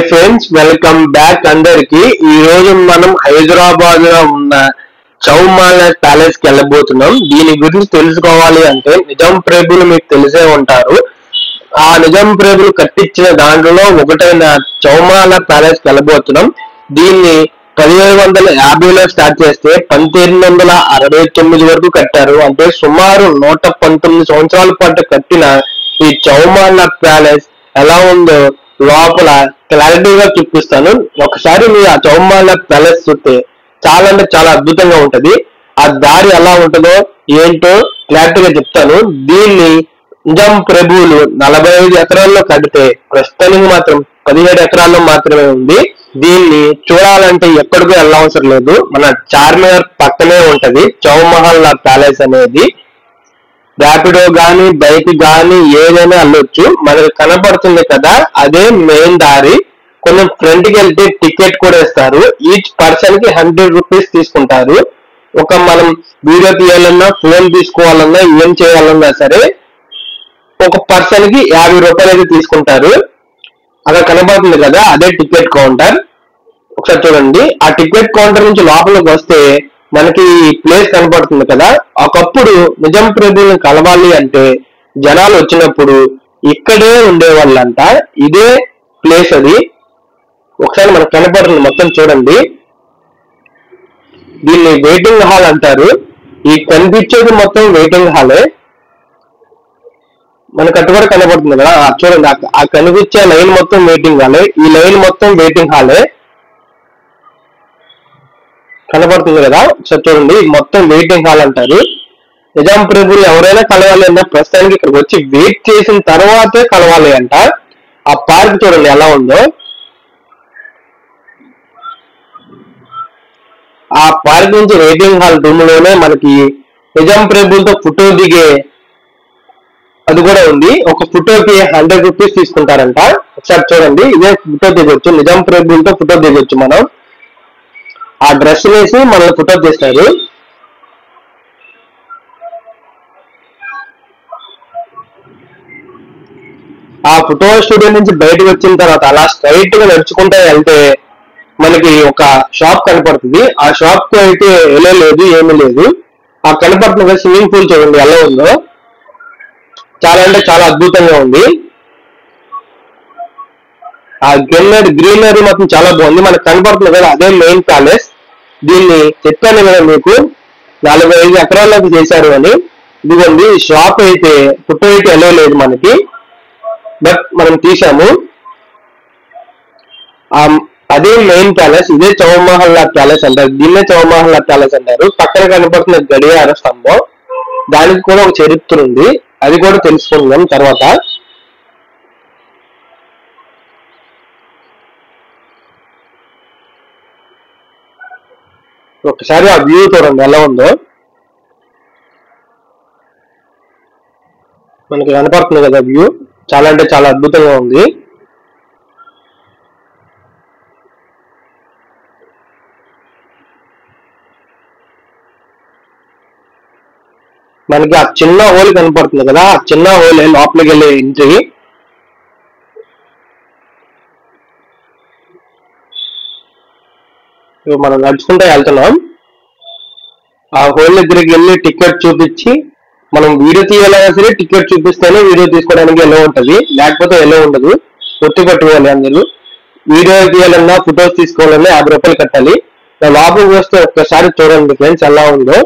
Friends, welcome back అందరికి. ఈ రోజు మనం హైదరాబాద్ లో ఉన్న చౌమాల ప్యాలెస్ కి వెళ్ళబోతున్నాం. దీని గురించి తెలుసుకోవాలి అంటే నిజాం ప్రేబులు మీకు తెలిసే ఉంటారు. ఆ నిజాం ప్రేబులు కట్టించిన దాంట్లో ఒకటైన చౌమాల ప్యాలెస్ కి వెళ్ళబోతున్నాం. దీన్ని 1750లో స్టార్ట్ చేస్తే 1869 వరకు కట్టారు. అంటే సుమారు 119 సంవత్సరాల పాటు కట్టిన ఈ చౌమాల ప్యాలెస్ ఎలా ఉందో లోపల క్లారిటీగా చూపిస్తాను. ఒకసారి మీరు ఆ చౌమాల ప్యాలెస్ చూస్తే చాలా అంటే చాలా అద్భుతంగా ఉంటది. ఆ దారి ఎలా ఉంటుందో ఏంటో క్లారిటీగా చెప్తాను. దీన్ని నిజాం ప్రభువులు 45 ఎకరాల్లో కడితే ప్రస్తుతానికి మాత్రం 17 ఎకరాల్లో మాత్రమే ఉంది. దీన్ని చూడాలంటే ఎక్కడికో వెళ్ళవసరం లేదు, మన చార్మినార్ పక్కనే ఉంటది చౌమహల్లా ప్యాలెస్ అనేది. ర్యాపిడో గానీ బైక్ గానీ ఏదైనా వెళ్ళొచ్చు. మనకు కనపడుతుంది కదా, అదే మెయిన్ దారి. కొంచెం ఫ్రంట్ కి వెళ్తే టికెట్ కూడా ఇస్తారు. ఈచ్ పర్సన్ కి 100 రూపీస్ తీసుకుంటారు. మనం వీడియో తీయాలన్నా, ఫోన్ తీసుకోవాలన్నా, ఏం చేయాలన్నా సరే ఒక పర్సన్ కి 50 రూపాయలు అయితే తీసుకుంటారు. అక్కడ కనపడుతుంది కదా, అదే టికెట్ కౌంటర్. ఒకసారి చూడండి. ఆ టికెట్ కౌంటర్ నుంచి లోపలికి వస్తే మనకి ప్లేస్ కనపడుతుంది కదా. ఒకప్పుడు నిజాం ప్రభువులను కలవాలి అంటే జనాలు వచ్చినప్పుడు ఇక్కడే ఉండేవాళ్ళంట. ఇదే ప్లేస్ అది. ఒకసారి మనకు కనపడుతుంది మొత్తం చూడండి. దీన్ని వెయిటింగ్ హాల్ అంటారు. ఈ కనిపించేది మొత్తం వెయిటింగ్ హాలే. మనకు అటు కూడా కనపడుతుంది కదా, చూడండి. ఆ కనిపించే లైన్ మొత్తం వెయిటింగ్ హాలే. ఈ లైన్ మొత్తం వెయిటింగ్ హాలే కనపడుతుంది కదా. ఒకసారి చూడండి, మొత్తం వెయిటింగ్ హాల్ అంటారు. నిజాం ప్రభువులు ఎవరైనా కలవాలి అన్నా ప్రస్తుతానికి ఇక్కడికి వచ్చి వెయిట్ చేసిన తర్వాతే కలవాలి అంట. ఆ పార్క్ చూడండి ఎలా ఉందో. ఆ పార్క్ నుంచి వెయిటింగ్ హాల్ రూమ్ లోనే మనకి నిజాం ప్రభువులతో ఫోటో దిగే అది కూడా ఉంది. ఒక ఫోటోకి 100 రూపీస్ తీసుకుంటారంట. ఒకసారి చూడండి, ఇదే ఫోటో దిగొచ్చు. నిజాం ప్రభువులతో ఫోటో దిగొచ్చు. మనం ఆ డ్రెస్ వేసి మనల్ని ఫోటో తీస్తారు. ఆ ఫోటో స్టూడియో నుంచి బయటకు వచ్చిన తర్వాత అలా స్ట్రైట్ గా నడుచుకుంటూ వెళ్తే మనకి ఒక షాప్ కనపడుతుంది. ఆ షాప్ కు అయితే లేదు, ఏమీ లేదు. ఆ కనపడుతున్న స్విమ్మింగ్ పూల్ చూడండి ఎలా ఉందో. చాలా అంటే చాలా అద్భుతంగా ఉంది. ఆ గ్రీనరీ మొత్తం చాలా బాగుంది. మనకు కనపడుతుంది కదా, అదే మెయిన్ ప్యాలెస్. దీన్ని చెప్పాను కదా మీకు, 45 ఎకరాల్లోకి చేశారు అని. ఇదిగోండి షాప్ అయితే ఫోటో అయితే ఎలా లేదు మనకి, బట్ మనం తీసాము. అదే మెయిన్ ప్యాలెస్. ఇదే చౌమహల్లా ప్యాలెస్ అంటారు. దీన్నే చౌమహల్లా ప్యాలెస్ అంటారు. పక్కన కనపడుతున్న గడియార స్తంభం, దానికి కూడా ఒక చరిత్ర ఉంది. అది కూడా తెలుసుకుందాం తర్వాత. ఒకసారి ఆ వ్యూ చూడండి ఎలా ఉందో. మనకి కనపడుతుంది కదా వ్యూ, చాలా అంటే చాలా అద్భుతంగా ఉంది. మనకి ఆ చిన్న హోల్ కనపడుతుంది కదా, ఆ చిన్న హోల్ లోపలికి వెళ్ళే ఎంట్రీ. మనం నడుచుకుంటూ వెళ్తున్నాం. ఆ హోల్ దగ్గరికి వెళ్ళి టికెట్ చూపించి మనం వీడియో తీయాలన్నా సరే టికెట్ చూపిస్తేనే వీడియో తీసుకోవడానికి ఎలా ఉంటుంది, లేకపోతే ఎలా ఉండదు. గుర్తు పెట్టుకోవాలి అందరూ. వీడియో తీయాలన్నా ఫొటోస్ తీసుకోవాలన్నా 50 రూపాయలు కట్టాలి. లోపలికి వస్తే ఒక్కసారి చూడండి ఫ్రెండ్స్ ఎలా ఉందో.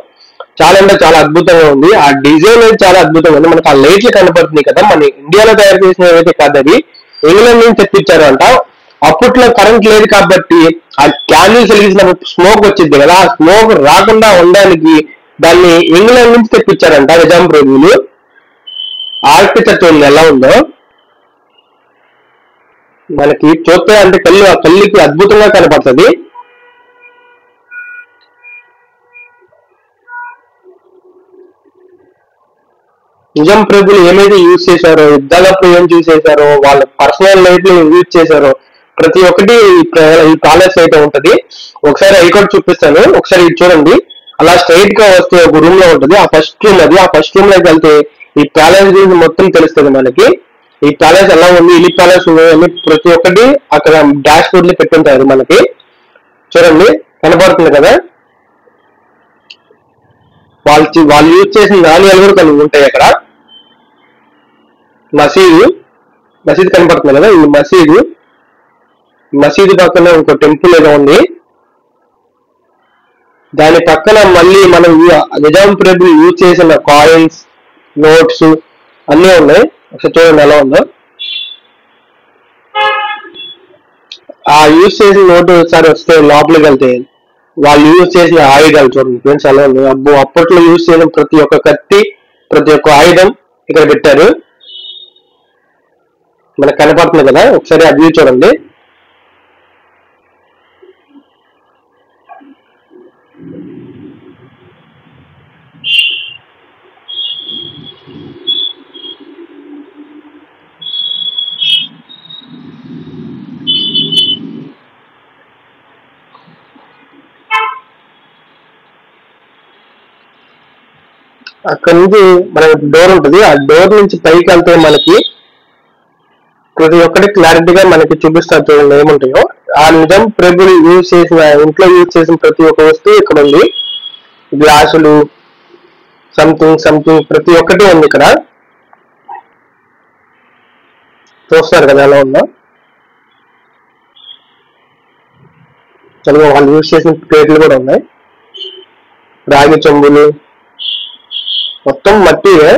చాలా అంటే చాలా అద్భుతంగా ఉంది. ఆ డిజైన్ అయితే చాలా అద్భుతంగా ఉంది. మనకు ఆ లైట్లు కనపడుతుంది కదా, మన ఇండియాలో తయారు చేసిన ఏదైతే కాదు, అది ఇంగ్లాండ్ నుంచి తెప్పించారు అంట. అప్పట్లో కరెంట్ లేదు కాబట్టి ఆ క్యాండిల్స్ వెలిగించినప్పుడు స్మోక్ వచ్చింది కదా, ఆ స్మోక్ రాకుండా ఉండడానికి దాన్ని ఇంగ్లాండ్ నుంచి తెప్పించారంట నిజాం ప్రభువులు. ఆర్కిటెక్చర్ చూడండి ఎలా ఉందో. మనకి చూస్తే అంటే కళ్ళకి అద్భుతంగా కనపడుతుంది. నిజాం ప్రభువులు ఏమైతే యూజ్ చేశారో, యుద్ధాలప్పుడు ఏం యూజ్ చేశారో, వాళ్ళ పర్సనల్ లైఫ్ లో యూజ్ చేశారో ప్రతి ఒక్కటి ఈ ప్యాలెస్ అయితే ఉంటది. ఒకసారి అవి కూడా చూపిస్తాను. ఒకసారి ఇది చూడండి. అలా స్ట్రైట్ గా వస్తే ఒక రూమ్ లో ఉంటుంది. ఆ ఫస్ట్ రూమ్ అది. ఆ ఫస్ట్ రూమ్ లోకి వెళ్తే ఈ ప్యాలెస్ గురించి మొత్తం తెలుస్తుంది మనకి. ఈ ప్యాలెస్ ఎలా ఉంది, ఎన్ని ప్యాలెస్ ఉన్నాయని ప్రతి ఒక్కటి అక్కడ డాష్ బోర్డ్ లో పెట్టుంటారు మనకి. చూడండి కనబడుతుంది కదా, వాళ్ళు యూజ్ చేసిన నాణ్యాలు కూడా కొన్ని ఉంటాయి అక్కడ. మసీదు కనబడుతుంది కదా, ఈ మసీదు పక్కన ఇంకో టెంపుల్ ఏదో ఉంది. దాని పక్కన మళ్ళీ మనం నిజాం ప్రభులు యూజ్ చేసిన కాయిన్స్, నోట్స్ అన్నీ ఉన్నాయి. ఒకసారి చూడండి ఎలా ఉందో. ఆ యూజ్ చేసిన నోటు ఒకసారి వస్తే లోపలికి వెళ్తే వాళ్ళు యూజ్ చేసిన ఆయుధాలు చూడండి ఫ్రెండ్స్ ఎలా ఉంది. అప్పట్లో యూజ్ చేసిన ప్రతి ఒక్క కత్తి, ప్రతి ఒక్క ఆయుధం ఇక్కడ పెట్టారు. మనకు కనపడుతుంది కదా, ఒకసారి ఆ వ్యూ చూడండి. అక్కడ నుంచి మనకి డోర్ ఉంటుంది. ఆ డోర్ నుంచి పైకి వెళ్తే మనకి ప్రతి ఒక్కటి క్లారిటీగా మనకి చూపిస్తారు చూడండి ఏముంటాయో. ఆ నిజాం ప్రభులు యూజ్ చేసిన, ఇంట్లో యూజ్ చేసిన ప్రతి ఒక్క వస్తువు ఇక్కడ ఉంది. గ్లాసులు, సంథింగ్ ప్రతి ఒక్కటి ఉంది ఇక్కడ. చూస్తారు కదా ఎలా ఉందో. చదువు వాళ్ళు యూజ్ చేసిన ప్లేట్లు కూడా ఉన్నాయి, రాగి చెంబులు, మొత్తం మట్టివే.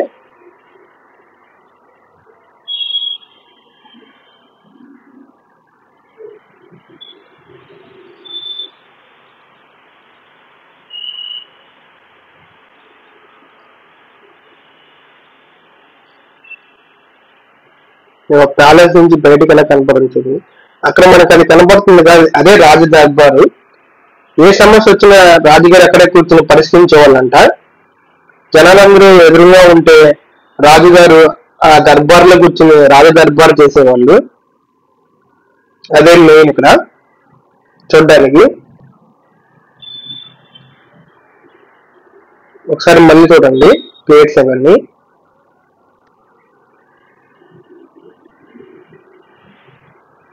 ప్యాలెస్ నుంచి బయటకు ఎలా కనపడుతుంది, అక్కడ మనకు అది కనపడుతుంది కాదు, అదే రాజ దర్బారు. ఏ సమస్య వచ్చినా రాజుగారు అక్కడే కూర్చొని పరిష్కరించేవాళ్ళంట. జనాలందరూ ఎదురుగా ఉంటే రాజుగారు ఆ దర్బార్లో కూర్చొని రాజ దర్బార్ చేసేవాళ్ళు. అదే మెయిన్ ఇక్కడ చూడడానికి. ఒకసారి మళ్ళీ చూడండి ప్లేట్స్ అవన్నీ.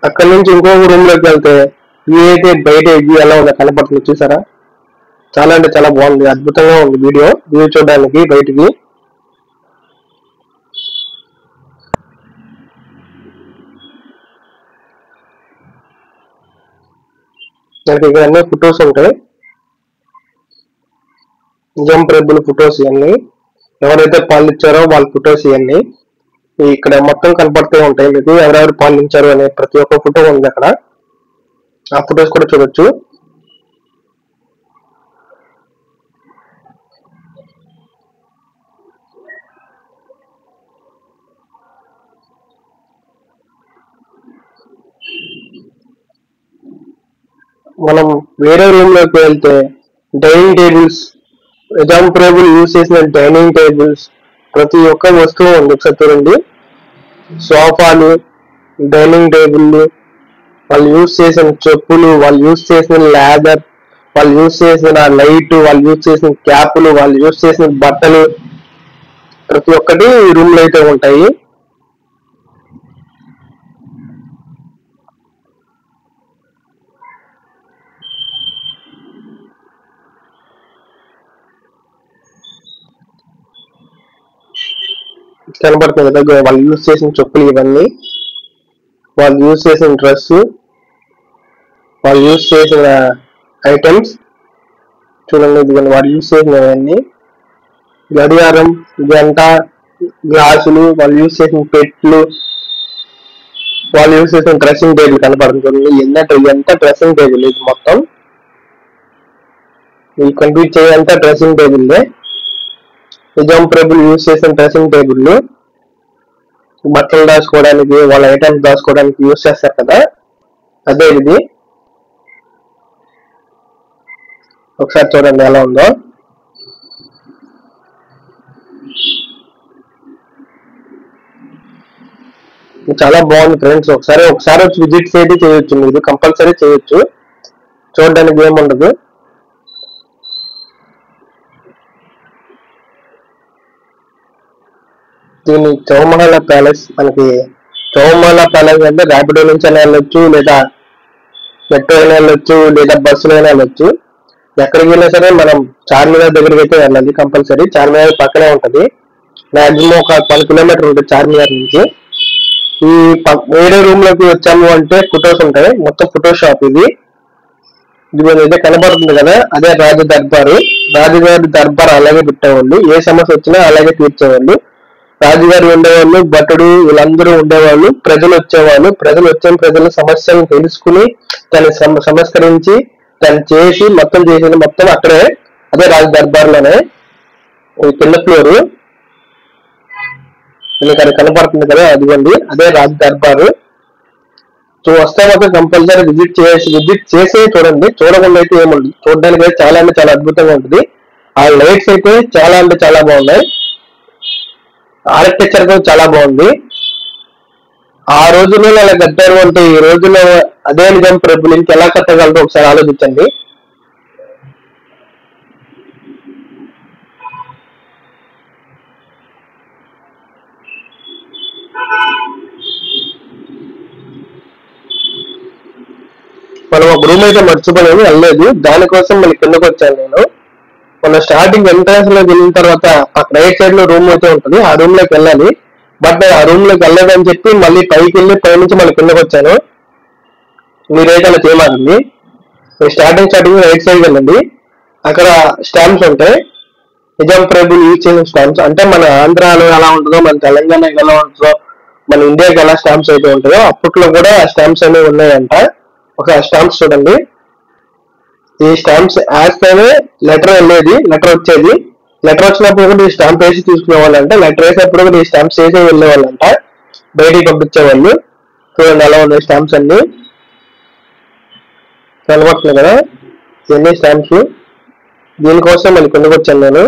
అక్కడ నుంచి ఇంకొక రూమ్ లోకి వెళ్తే వ్యూ అయితే బయట వ్యూ ఎలా ఉందో కనపడుతుంది చూసారా. చాలా అంటే చాలా బాగుంది, అద్భుతంగా ఉంది వ్యూ చూడడానికి బయటికి. ఇక్కడ అన్ని ఫొటోస్ ఉంటాయి, నిజాం ప్రభుల ఫొటోస్ ఇవన్నీ. ఎవరైతే పాలించారో వాళ్ళ ఫొటోస్ ఇవన్నీ ఇక్కడ మొత్తం కనపడుతూ ఉంటాయి మీకు. ఎవరెవరు పాలించారు అనే ప్రతి ఒక్క ఫోటో ఉంది అక్కడ. ఆ ఫొటోస్ కూడా చూడొచ్చు. మనం వేరే రూమ్ లోకి వెళ్తే డైనింగ్ టేబుల్స్, నిజాం ప్రభులు యూజ్ చేసిన డైనింగ్ టేబుల్స్, ప్రతి ఒక్క వస్తువు ఉంది. ఒకసారి చూడండి, సోఫాలు, డైనింగ్ టేబుల్లు, వాళ్ళు యూజ్ చేసిన చెప్పులు, వాళ్ళు యూజ్ చేసిన లేదర్, వాళ్ళు యూజ్ చేసిన లైట్, వాళ్ళు యూజ్ చేసిన క్యాపులు, వాళ్ళు యూజ్ చేసిన బట్టలు, ప్రతి ఒక్కటి ఈ రూమ్ లో అయితే ఉంటాయి. కనబడుతుంది కదా వాళ్ళు యూజ్ చేసిన చెప్పులు ఇవన్నీ, వాళ్ళు యూజ్ చేసిన డ్రెస్, వాళ్ళు యూజ్ చేసిన ఐటమ్స్ చూడండి. ఇదిగోండి వాళ్ళు యూజ్ చేసినవన్నీ, గడియారం, గంట, గ్లాసులు, వాళ్ళు యూజ్ చేసిన పెట్లు, వాళ్ళు యూజ్ చేసిన డ్రెస్సింగ్ టేబుల్ కనపడుతుంది. ఎంత డ్రెస్సింగ్ టేబుల్ ఇది మొత్తం, ఈ కంప్లీట్ చేయంతా డ్రెస్సింగ్ టేబుల్. నిజాం ప్రభులు యూజ్ చేసిన డ్రెస్సింగ్ టేబుల్, బట్టలు దాచుకోవడానికి, వాళ్ళ ఐటమ్స్ దాచుకోవడానికి యూజ్ చేస్తారు కదా, అదే ఇది. ఒకసారి చూడండి ఎలా ఉందో. చాలా బాగుంది ఫ్రెండ్స్. ఒకసారి వచ్చి విజిట్స్ అయితే చేయొచ్చు, మీరు కంపల్సరీ చేయొచ్చు. చూడడానికి ఏముండదు. దీని చౌమహల్లా ప్యాలెస్ మనకి చౌమాల ప్యాలెస్ అంటే ర్యాపిడో నుంచి అయినా వెళ్ళొచ్చు, లేదా మెట్రో అయినా వెళ్ళొచ్చు, లేదా బస్సులో అయినా వెళ్ళొచ్చు. ఎక్కడికి వెళ్ళినా సరే మనం చార్మినార్ దగ్గరికి అయితే వెళ్ళాలి కంపల్సరీ. చార్మినార్ పక్కనే ఉంటది, మాక్సిమం ఒక 10 కిలోమీటర్ ఉంటుంది చార్మినార్ నుంచి. ఈ వేరే రూమ్ లోకి వచ్చాము అంటే ఫొటోస్ ఉంటాయి, మొత్తం ఫోటో షాప్ ఇది. అయితే కనబడుతుంది కదా, అదే రాజ దర్బారు. రాజుగారి దర్బార్ అలాగే పెట్టేవాళ్ళు, ఏ సమస్య వచ్చినా అలాగే తీర్చేవాళ్ళు. రాజుగారు ఉండేవాళ్ళు, భటుడు వీళ్ళందరూ ఉండేవాళ్ళు, ప్రజలు వచ్చేవాళ్ళు. ప్రజల సమస్యలను తెలుసుకుని దాన్ని సంస్కరించి దాన్ని చేసి మొత్తం చేసేది మొత్తం అక్కడే, అదే రాజ దర్బార్లోనే. కింద ఫ్లోరు మీకు అది కనపడుతుంది కదా, అదిగోండి అదే రాజ దర్బారు. సో వస్తే మాత్రం కంపల్సరీ విజిట్ చేసే చూడండి, చూడకుండా అయితే ఏముంది. చూడడానికి అయితే చాలా అంటే చాలా అద్భుతంగా ఉంటుంది. ఆ లైట్స్ అయితే చాలా అంటే చాలా బాగున్నాయి, ఆర్కిటెక్చర్ కూడా చాలా బాగుంది. ఆ రోజుల్లో అలా కట్టారు అంటే ఈ రోజుల్లో అదే నిజాం ప్రభులు ఇంకెలా కట్టగలరో ఒకసారి ఆలోచించండి. మనం ఒక రూమ్ అయితే మర్చిపోయాము, వెళ్ళలేదు, దానికోసం మళ్ళీ కిందకు వచ్చాను నేను. మన స్టార్టింగ్ ఎంట్రన్స్ లోకి వెళ్ళిన తర్వాత రైట్ సైడ్ లో రూమ్ అయితే ఉంటుంది, ఆ రూమ్ లోకి వెళ్ళాలి. బట్ ఆ రూమ్ లోకి వెళ్ళలేదని చెప్పి మళ్ళీ పైకి వెళ్ళి పై నుంచి మళ్ళీ కిందకు వచ్చాను. మీరైతే అలా చేయమాకండి. స్టార్టింగ్ రైట్ సైడ్ వెళ్ళండి, అక్కడ స్టాంప్స్ ఉంటాయి, నిజాం ప్రభులు యూజ్ చేసిన స్టాంప్స్. అంటే మన ఆంధ్రాలో ఎలా ఉంటుందో, మన తెలంగాణకి ఎలా ఉంటుందో, మన ఇండియాకి ఎలా స్టాంప్స్ అయితే ఉంటాయో అప్పట్లో కూడా స్టాంప్స్ అనేవి ఉన్నాయంట. ఒక స్టాంప్స్ చూడండి, ఈ స్టాంప్స్ యాజ్ పైన లెటర్ వచ్చేది. లెటర్ వచ్చినప్పుడు కూడా ఈ స్టాంప్ వేసి తీసుకునే వాళ్ళంట, లెటర్ వేసినప్పుడు కూడా ఈ స్టాంప్స్ వేసి వెళ్ళే వాళ్ళంట, బయటికి పంపించేవాళ్ళు. చూడండి ఎలా ఉన్నాయి స్టాంప్స్ అన్ని, కనబడుతున్నాయి కదా ఇవన్నీ స్టాంప్స్. దీనికోసం మళ్ళీ కిందకు వచ్చాను నేను.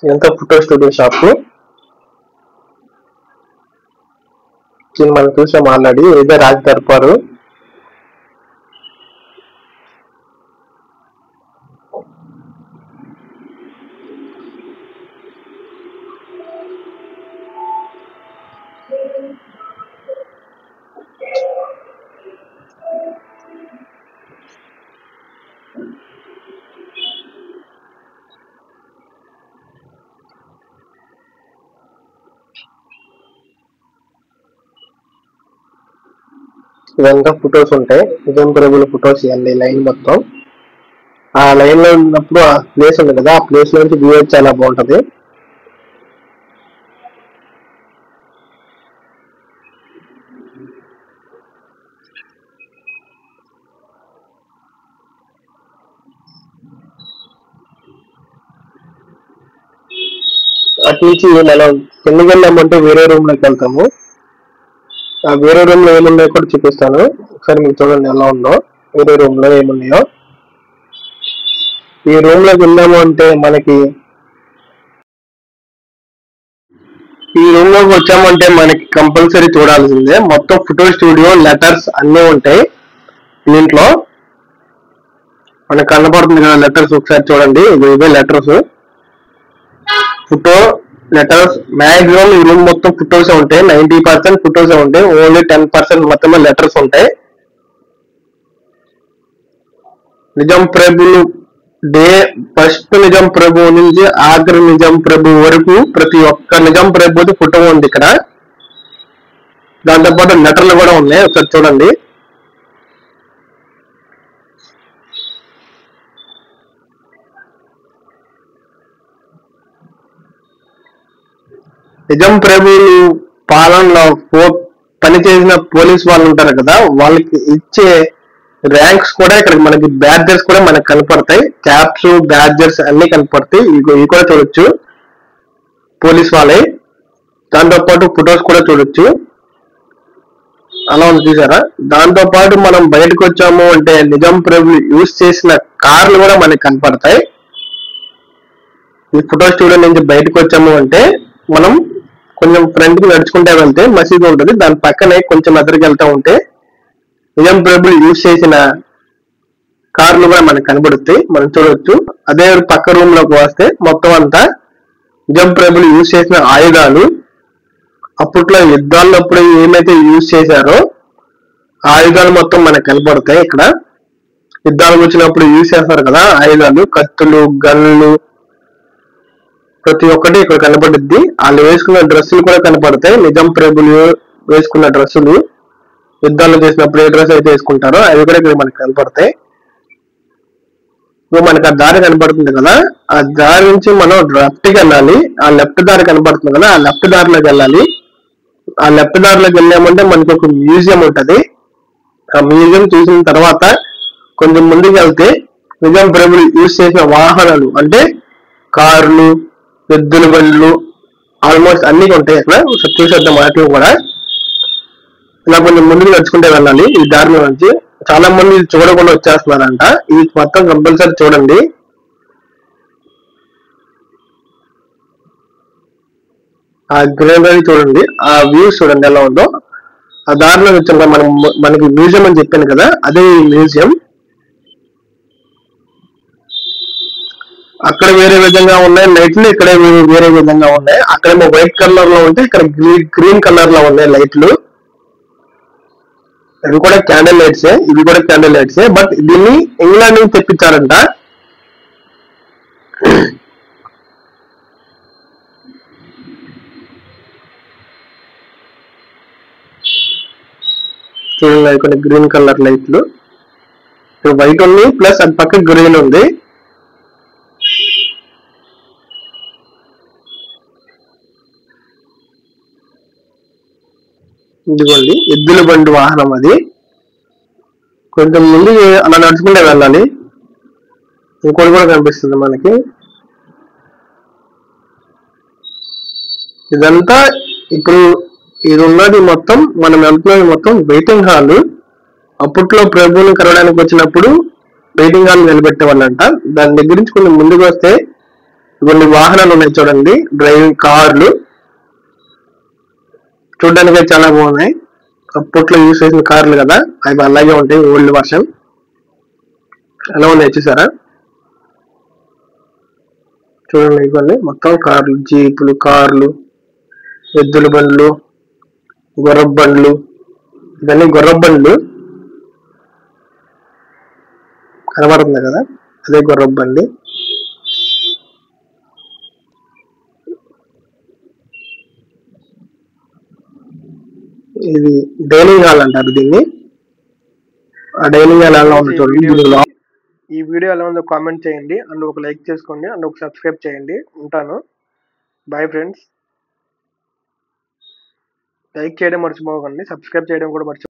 ఇదంతా ఫోటో స్టూడియో షాప్. మనం చూసాం ఆల్రెడీ, ఇదే రాజ దర్బారు. ఇదంతా ఫొటోస్ ఉంటాయి, నిజాం ప్రభుల ఫొటోస్ ఇవ్వండి లైన్ మొత్తం. ఆ లైన్ లో ఉన్నప్పుడు ఆ ప్లేస్ ఉంది కదా, ఆ ప్లేస్ నుంచి వ్యూ చాలా బాగుంటది. అటు నుంచి మనం కిందకి వెళ్ళామంటే వేరే రూమ్ లోకి వెళ్తాము. ఆ వేరే రూమ్ లో ఏమున్నాయో కూడా చూపిస్తాను, ఒకసారి మీకు చూడండి ఎలా ఉందో వేరే రూమ్ లో ఏమున్నాయో. ఈ రూమ్ లోకి వెళ్ళాము అంటే మనకి, ఈ రూమ్ లోకి వచ్చామంటే మనకి కంపల్సరీ చూడాల్సిందే మొత్తం ఫోటో స్టూడియో, లెటర్స్ అన్నీ ఉంటాయి దీంట్లో. మనకు కనబడుతుంది కదా లెటర్స్, ఒకసారి చూడండి, ఇవే లెటర్స్, ఫోటో లెటర్స్. మ్యాక్సిమం ఈ రూమ్ మొత్తం ఫొటోస్ ఉంటాయి, 90% ఫొటోస్ ఉంటాయి, ఓన్లీ 10% మొత్తమే లెటర్స్ ఉంటాయి. నిజాం ప్రభులు ఫస్ట్ నిజాం ప్రభు నుంచి ఆఖరి నిజాం ప్రభు వరకు ప్రతి ఒక్క నిజాం ప్రభుది ఫోటో ఉంది ఇక్కడ. దాంతోపాటు లెటర్లు కూడా ఉన్నాయి, ఒకసారి చూడండి. నిజాం ప్రభులు పాలనలో పనిచేసిన పోలీస్ వాళ్ళు ఉంటారు కదా, వాళ్ళకి ఇచ్చే ర్యాంక్స్ కూడా ఇక్కడ మనకి, బ్యాడ్జెస్ కూడా మనకు కనపడతాయి, క్యాప్స్ బ్యాడ్జెస్ అన్ని కనపడతాయి. ఇవి కూడా చూడొచ్చు పోలీస్ వాళ్ళే. దాంతో పాటు ఫొటోస్ కూడా చూడొచ్చు, అలా ఉంది చూసారా. దాంతో పాటు మనం బయటకు వచ్చాము అంటే నిజాం ప్రభులు యూజ్ చేసిన కార్లు కూడా మనకి కనపడతాయి. ఈ ఫోటో స్టూడియో నుంచి బయటకు వచ్చాము అంటే మనం కొంచెం ఫ్రంట్ కి నడుచుకుంటే వెళ్తే మసీదు ఉంటుంది, దాని పక్కనే కొంచెం ఎదురుకి వెళ్తా ఉంటే నిజాం ప్రభులు యూజ్ చేసిన కార్లు కూడా మనకు కనబడుతాయి, మనం చూడొచ్చు. అదే పక్క రూమ్ లోకి వస్తే మొత్తం అంతా నిజాం ప్రభులు యూజ్ చేసిన ఆయుధాలు, అప్పట్లో యుద్ధాలప్పుడు ఏమైతే యూజ్ చేశారో ఆయుధాలు మొత్తం మనకు కనపడతాయి. ఇక్కడ యుద్ధాలకు వచ్చినప్పుడు యూజ్ చేస్తారు కదా ఆయుధాలు, కత్తులు, గన్లు, ప్రతి ఒక్కటి ఇక్కడ కనపడుద్ది. వాళ్ళు వేసుకున్న డ్రెస్సులు కూడా కనపడతాయి. నిజాం ప్రభులు వేసుకున్న డ్రెస్సులు, యుద్ధాలు చేసినప్పుడు ఏ డ్రెస్ అయితే వేసుకుంటారో అవి కూడా ఇక్కడ మనకు కనపడతాయి. ఇప్పుడు మనకు ఆ దారి కనపడుతుంది కదా, ఆ దారి నుంచి మనం లెఫ్ట్ కి వెళ్ళాలి. ఆ లెఫ్ట్ దారి కనపడుతుంది కదా, ఆ లెఫ్ట్ దారిలోకి వెళ్ళాలి. ఆ లెఫ్ట్ దారిలోకి వెళ్ళామంటే మనకి ఒక మ్యూజియం ఉంటది. ఆ మ్యూజియం చూసిన తర్వాత కొంచెం ముందుకు వెళ్తే నిజాం ప్రభులు యూజ్ చేసిన వాహనాలు అంటే కార్లు, ఎద్దుల బండ్లు ఆల్మోస్ట్ అన్ని ఉంటాయి అక్కడ. చూసేద్దాం వాటిలో కూడా. ఇలా కొంచెం ముందుకు నడుచుకుంటే వెళ్ళాలి ఈ దారిలో నుంచి. చాలా మంది చూడకుండా వచ్చేస్తున్నారంట. ఇది మొత్తం కంపల్సరీ చూడండి. ఆ గ్రీనరీ చూడండి, ఆ వ్యూస్ చూడండి ఎలా ఉందో. ఆ దారిలో వచ్చాక మనకి మ్యూజియం అని చెప్పాను కదా, అదే ఈ మ్యూజియం. అక్కడ వేరే విధంగా ఉన్నాయి లైట్లు, ఇక్కడ వేరే విధంగా ఉన్నాయి. అక్కడేమో వైట్ కలర్ లో ఉంటే ఇక్కడ గ్రీన్ కలర్ లో ఉన్నాయి లైట్లు. ఇవి కూడా క్యాండిల్ లైట్సే, ఇవి కూడా క్యాండిల్ లైట్సే. బట్ దీన్ని ఇంగ్లాండ్ నుంచి తెప్పించారంట. చూడండి కొన్ని గ్రీన్ కలర్ లైట్లు, వైట్ ఉంది ప్లస్ అది పక్క గ్రీన్ ఉంది. ఇదిగోండి ఎద్దుల బండి వాహనం అది. కొంచెం ముందు అలా నడుచుకుంటే వెళ్ళాలి. ఇంకోటి కూడా కనిపిస్తుంది మనకి. ఇదంతా ఇప్పుడు ఇది ఉన్నది మొత్తం, మనం వెళ్తున్నది మొత్తం వెయిటింగ్ హాల్. అప్పట్లో ప్రభువులు కలవడానికి వచ్చినప్పుడు వెయిటింగ్ హాల్ నిలబెట్టేవాళ్ళంట. దాని దగ్గర నుంచి కొంచెం ముందుకు వస్తే కొన్ని వాహనాలు ఉన్నాయి చూడండి, డ్రైవింగ్ కార్లు. చూడడానికి చాలా బాగున్నాయి. అప్పట్లో యూజ్ చేసిన కార్లు కదా, అవి అలాగే ఉంటాయి, ఓల్డ్ వర్షన్. ఎలా ఉన్నాయి చూసారా? చూడండి ఇవన్నీ మొత్తం కార్లు, జీపులు, కార్లు, ఎద్దుల బండ్లు, గుర్రపు బండ్లు. ఇవన్నీ గుర్రపు బండ్లు కనబడుతుంది కదా, అదే గుర్రపు బండి. ఇది డైనింగ్ హాల్ అంటారు దీన్ని. ఆ డైనింగ్ హాల్ ఎలా ఉంది చూడండి. ఈ వీడియో ఎలా ఉందో కామెంట్ చేయండి, అండ్ ఒక లైక్ చేసుకోండి, అండ్ ఒక సబ్స్క్రైబ్ చేయండి. ఉంటాను. Bye friends. లైక్ చేయడం మర్చిపోకండి, సబ్స్క్రైబ్ చేయడం కూడా మర్చిపోకండి.